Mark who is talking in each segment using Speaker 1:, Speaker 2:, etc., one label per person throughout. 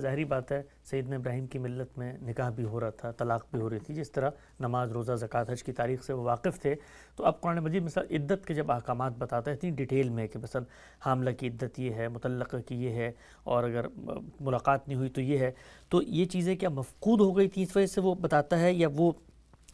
Speaker 1: ظاہری بات ہے سیدنا ابراہیم کی ملت میں نکاح بھی ہو رہا تھا، طلاق بھی ہو رہی تھی، جس طرح نماز، روزہ، زکوٰۃ، حج کی تاریخ سے وہ واقف تھے. تو اب قرآن مجید مثلا عدت کے جب احکامات بتاتا ہے اتنی ڈیٹیل میں کہ مثلا حاملہ کی عدت یہ ہے، مطلقہ کی یہ ہے، اور اگر ملاقات نہیں ہوئی تو یہ ہے. تو یہ چیزیں کیا مفقود ہو گئی تھیں اس وجہ سے وہ بتاتا ہے، یا وہ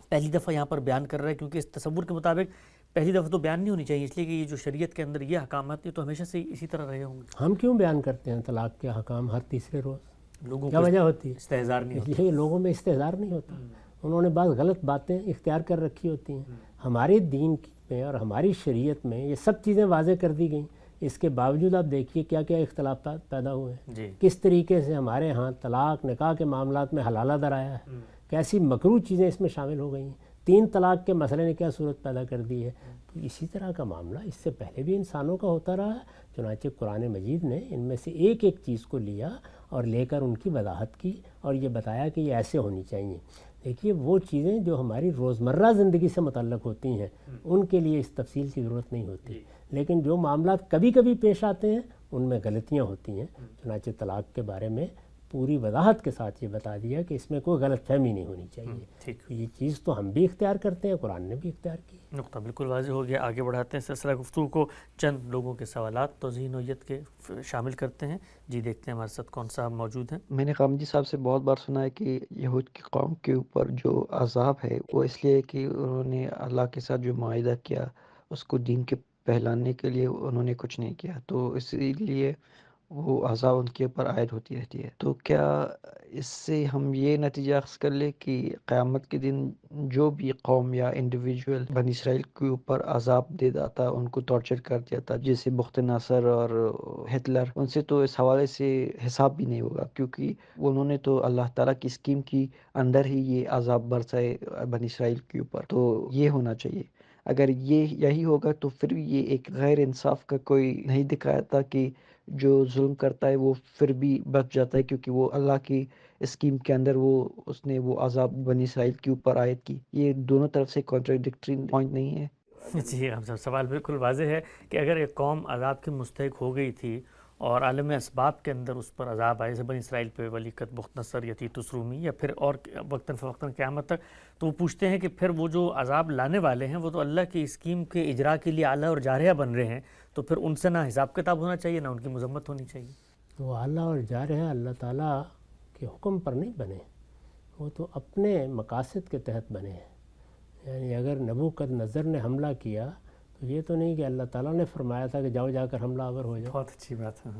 Speaker 1: پہلی دفعہ یہاں پر بیان کر رہا ہے؟ کیونکہ اس تصور کے مطابق پہلی دفعہ تو بیان نہیں ہونی چاہیے، اس لیے کہ یہ جو شریعت کے اندر یہ احکامات یہ تو ہمیشہ سے اسی طرح رہے ہوں گے.
Speaker 2: ہم کیوں بیان کرتے ہیں طلاق کے حکام ہر تیسرے روز؟
Speaker 1: لوگوں
Speaker 2: کیا
Speaker 1: کو
Speaker 2: وجہ ہوتی ہے؟
Speaker 1: استحضار نہیں
Speaker 2: اس
Speaker 1: ہوتا.
Speaker 2: لیے لوگوں میں استحضار نہیں ہوتا. انہوں نے بعض غلط باتیں اختیار کر رکھی ہوتی ہیں. ہمارے دین میں اور ہماری شریعت میں یہ سب چیزیں واضح کر دی گئیں. اس کے باوجود آپ دیکھیے کیا کیا اختلافات پیدا ہوئے ہیں.
Speaker 1: جی
Speaker 2: کس طریقے سے ہمارے ہاں طلاق نکاح کے معاملات میں حلالہ در آیا ہے، کیسی مکروہ چیزیں اس میں شامل ہو گئی ہیں. 3 طلاق کے مسئلے نے کیا صورت پیدا کر دی ہے. تو اسی طرح کا معاملہ اس سے پہلے بھی انسانوں کا ہوتا رہا ہے. چنانچہ قرآن مجید نے ان میں سے ایک ایک چیز کو لیا اور لے کر ان کی وضاحت کی اور یہ بتایا کہ یہ ایسے ہونی چاہیے. دیکھیے وہ چیزیں جو ہماری روزمرہ زندگی سے متعلق ہوتی ہیں ان کے لیے اس تفصیل کی ضرورت نہیں ہوتی، لیکن جو معاملات کبھی کبھی پیش آتے ہیں ان میں غلطیاں ہوتی ہیں. چنانچہ طلاق کے بارے میں پوری وضاحت کے ساتھ یہ بتا دیا کہ اس میں کوئی غلط فہمی نہیں ہونی چاہیے.
Speaker 1: ٹھیک.
Speaker 2: یہ چیز تو ہم بھی اختیار کرتے ہیں، قرآن نے بھی اختیار کی.
Speaker 1: نقطہ بالکل واضح ہو گیا. آگے بڑھاتے ہیں سلسلہ گفتگو کو. چند لوگوں کے سوالات توضیح نوعیت کے شامل کرتے ہیں. جی دیکھتے ہیں ہمارے ساتھ کون صاحب موجود ہیں.
Speaker 3: میں نے قامجی صاحب سے بہت بار سنا ہے کہ یہود کی قوم کے اوپر جو عذاب ہے وہ اس لیے کہ انہوں نے اللہ کے ساتھ جو معاہدہ کیا اس کو دین کے پھیلانے کے لیے انہوں نے کچھ نہیں کیا، تو اسی لیے وہ عذاب ان کے اوپر عائد ہوتی رہتی ہے. تو کیا اس سے ہم یہ نتیجہ اخذ کر لیں کہ قیامت کے دن جو بھی قوم یا انڈیویجول بنی اسرائیل کے اوپر عذاب دے دیتا، ان کو ٹارچر کر دیتا، جیسے بخت ناصر اور ہٹلر، ان سے تو اس حوالے سے حساب بھی نہیں ہوگا کیونکہ انہوں نے تو اللہ تعالیٰ کی اسکیم کی اندر ہی یہ عذاب برسائے بنی اسرائیل کے اوپر. تو یہ ہونا چاہیے. اگر یہی ہوگا تو پھر یہ ایک غیر انصاف کا کوئی نہیں دکھاتا کہ جو ظلم کرتا ہے وہ پھر بھی بچ جاتا ہے کیونکہ وہ اللہ کی اسکیم کے اندر اس نے وہ عذاب بنی اسرائیل کے اوپر عائد کی. یہ دونوں طرف سے کانٹراڈکٹری پوائنٹ نہیں ہے؟
Speaker 1: جی ہم سوال بالکل واضح ہے کہ اگر ایک قوم عذاب کی مستحق ہو گئی تھی اور عالم اسباب کے اندر اس پر عذاب آئے، جیسے بنی اسرائیل پہ ولیکت، بخت نصر یا تیتوس رومی، یا پھر اور وقتاً فوقتاً قیامت تک، تو وہ پوچھتے ہیں کہ پھر وہ جو عذاب لانے والے ہیں وہ تو اللہ کی اسکیم کے اجرا کے لیے اعلیٰ اور جارحہ بن رہے ہیں، تو پھر ان سے نہ حساب کتاب ہونا چاہیے نہ ان کی مذمت ہونی چاہیے.
Speaker 2: وہ اعلیٰ اور جارحہ اللہ تعالیٰ کے حکم پر نہیں بنے، وہ تو اپنے مقاصد کے تحت بنے ہیں. یعنی اگر نبوکد نظر نے حملہ کیا تو یہ تو نہیں کہ اللہ تعالیٰ نے فرمایا تھا کہ جاؤ جا کر حملہ آور ہو جاؤ.
Speaker 1: بہت اچھی بات ہے.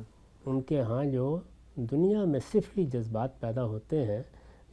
Speaker 2: ان کے ہاں جو دنیا میں سفلی جذبات پیدا ہوتے ہیں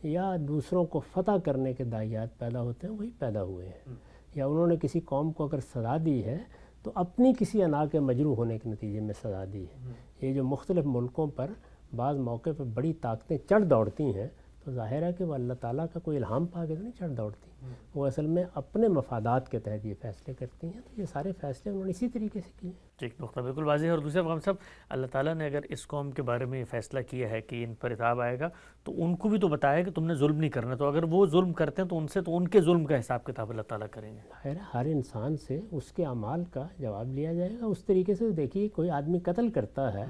Speaker 2: یا دوسروں کو فتح کرنے کے داعیات پیدا ہوتے ہیں وہی پیدا ہوئے ہیں. یا انہوں نے کسی قوم کو اگر سزا دی ہے تو اپنی کسی انا کے مجروح ہونے کے نتیجے میں سزا دی ہے. یہ جو مختلف ملکوں پر بعض موقع پر بڑی طاقتیں چڑھ دوڑتی ہیں تو ظاہر ہے کہ وہ اللہ تعالیٰ کا کوئی الہام پا کے تو نہیں چڑھ دوڑتی، وہ اصل میں اپنے مفادات کے تحت یہ فیصلے کرتی ہیں. تو یہ سارے فیصلے انہوں نے اسی طریقے سے کیے.
Speaker 1: ایک نقطہ بالکل واضح ہے. اور دوسرے مقام صاحب، اللہ تعالیٰ نے اگر اس قوم کے بارے میں یہ فیصلہ کیا ہے کہ ان پر عذاب آئے گا تو ان کو بھی تو بتایا کہ تم نے ظلم نہیں کرنا، تو اگر وہ ظلم کرتے ہیں تو ان کے ظلم کا حساب کتاب اللہ تعالیٰ کریں گے.
Speaker 2: خیر ہر انسان سے اس کے اعمال کا جواب لیا جائے گا. اس طریقے سے دیکھیے کوئی آدمی قتل کرتا ہے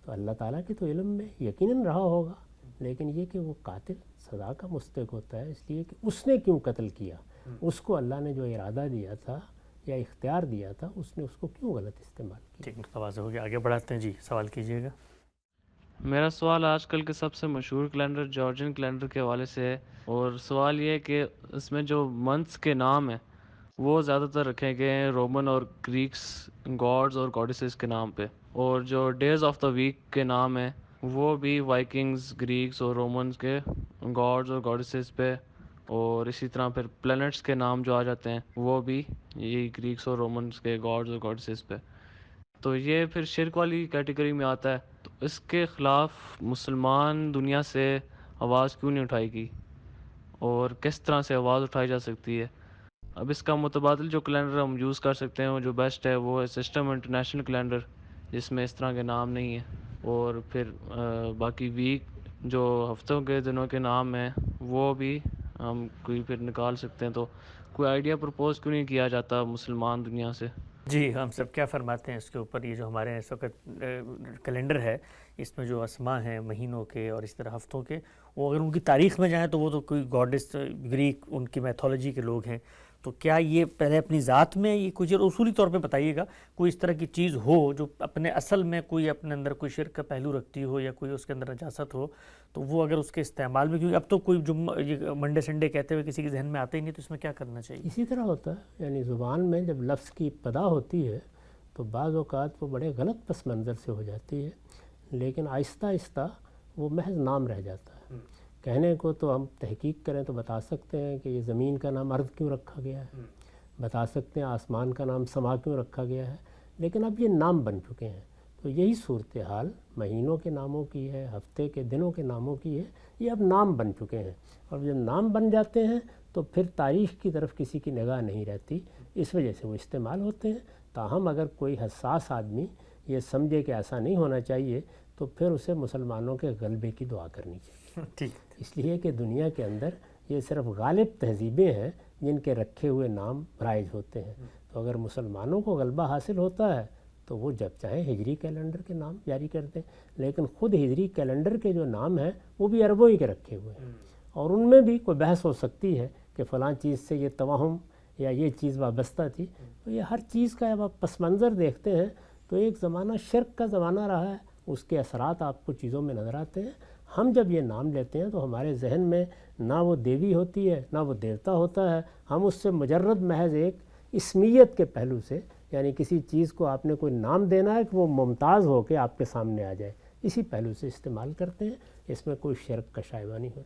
Speaker 2: تو اللہ تعالیٰ کے تو علم میں یقیناً رہا ہوگا، لیکن یہ کہ وہ قاتل سزا کا مستحق ہوتا ہے اس لیے کہ اس نے کیوں قتل کیا، اس کو اللہ نے جو ارادہ دیا تھا یا اختیار دیا تھا اس نے اس کو کیوں غلط استعمال کیا.
Speaker 1: ٹھیک، متوازہ ہو گیا. آگے بڑھاتے ہیں. جی سوال کیجیے گا.
Speaker 4: میرا سوال آج کل کے سب سے مشہور کیلنڈر جارجن کیلنڈر کے حوالے سے ہے، اور سوال یہ ہے کہ اس میں جو منتھس کے نام ہیں وہ زیادہ تر رکھے گئے ہیں رومن اور گریکس گاڈز اور گاڈیسز کے نام پہ، اور جو ڈیز آف دا ویک کے نام ہیں وہ بھی وائکنگز، گریکس اور رومنز کے گاڈز اور گاڈیسز پہ، اور اسی طرح پھر پلینٹس کے نام جو آ جاتے ہیں وہ بھی یہی گریکس اور رومنز کے گاڈز اور گاڈیسز پہ. تو یہ پھر شرک والی کیٹیگری میں آتا ہے. تو اس کے خلاف مسلمان دنیا سے آواز کیوں نہیں اٹھائے گی، اور کس طرح سے آواز اٹھائی جا سکتی ہے؟ اب اس کا متبادل جو کیلنڈر ہم یوز کر سکتے ہیں جو بیسٹ ہے وہ ہے سسٹم انٹرنیشنل کیلنڈر، جس میں اس طرح کے نام نہیں ہیں. اور پھر باقی ویک جو ہفتوں کے دنوں کے نام ہیں وہ بھی ہم کوئی پھر نکال سکتے ہیں. تو کوئی آئیڈیا پرپوز کیوں نہیں کیا جاتا مسلمان دنیا سے؟
Speaker 1: جی ہم سب کیا فرماتے ہیں اس کے اوپر؟ یہ جو ہمارے اس وقت کیلنڈر ہے اس میں جو اسما ہیں مہینوں کے اور اس طرح ہفتوں کے، وہ اگر ان کی تاریخ میں جائیں تو وہ تو کوئی گاڈس گریک ان کی میتھولوجی کے لوگ ہیں، تو کیا یہ پہلے اپنی ذات میں یہ کچھ اصولی طور پہ بتائیے گا کوئی اس طرح کی چیز ہو جو اپنے اصل میں کوئی اپنے اندر کوئی شرک کا پہلو رکھتی ہو یا کوئی اس کے اندر نجاست ہو، تو وہ اگر اس کے استعمال میں، کیونکہ اب تو کوئی یہ منڈے سنڈے کہتے ہوئے کسی کے ذہن میں آتے ہی نہیں، تو اس میں کیا کرنا چاہیے؟
Speaker 2: اسی طرح ہوتا ہے، یعنی زبان میں جب لفظ کی ابتدا ہوتی ہے تو بعض اوقات وہ بڑے غلط پس منظر سے ہو جاتی ہے، لیکن آہستہ آہستہ وہ محض نام رہ جاتا ہے۔ کہنے کو تو ہم تحقیق کریں تو بتا سکتے ہیں کہ یہ زمین کا نام ارض کیوں رکھا گیا ہے، بتا سکتے ہیں آسمان کا نام سما کیوں رکھا گیا ہے، لیکن اب یہ نام بن چکے ہیں۔ تو یہی صورتحال مہینوں کے ناموں کی ہے، ہفتے کے دنوں کے ناموں کی ہے، یہ اب نام بن چکے ہیں، اور جب نام بن جاتے ہیں تو پھر تاریخ کی طرف کسی کی نگاہ نہیں رہتی، اس وجہ سے وہ استعمال ہوتے ہیں۔ تاہم اگر کوئی حساس آدمی یہ سمجھے کہ ایسا نہیں ہونا چاہیے تو پھر اسے مسلمانوں کے غلبے کی دعا کرنی چاہیے،
Speaker 1: ٹھیک،
Speaker 2: اس لیے کہ دنیا کے اندر یہ صرف غالب تہذیبیں ہیں جن کے رکھے ہوئے نام رائج ہوتے ہیں۔ تو اگر مسلمانوں کو غلبہ حاصل ہوتا ہے تو وہ جب چاہیں ہجری کیلنڈر کے نام جاری کر دیں، لیکن خود ہجری کیلنڈر کے جو نام ہیں وہ بھی عربوں ہی کے رکھے ہوئے ہیں، اور ان میں بھی کوئی بحث ہو سکتی ہے کہ فلاں چیز سے یہ توہم یا یہ چیز وابستہ تھی۔ تو یہ ہر چیز کا جب آپ پس منظر دیکھتے ہیں تو ایک زمانہ شرک کا زمانہ رہا ہے، اس کے اثرات آپ کو چیزوں میں نظر آتے ہیں۔ ہم جب یہ نام لیتے ہیں تو ہمارے ذہن میں نہ وہ دیوی ہوتی ہے نہ وہ دیوتا ہوتا ہے، ہم اس سے مجرد محض ایک اسمیت کے پہلو سے، یعنی کسی چیز کو آپ نے کوئی نام دینا ہے کہ وہ ممتاز ہو کے آپ کے سامنے آ جائے، اسی پہلو سے استعمال کرتے ہیں، اس میں کوئی شرک کا شائبہ نہیں ہوتا۔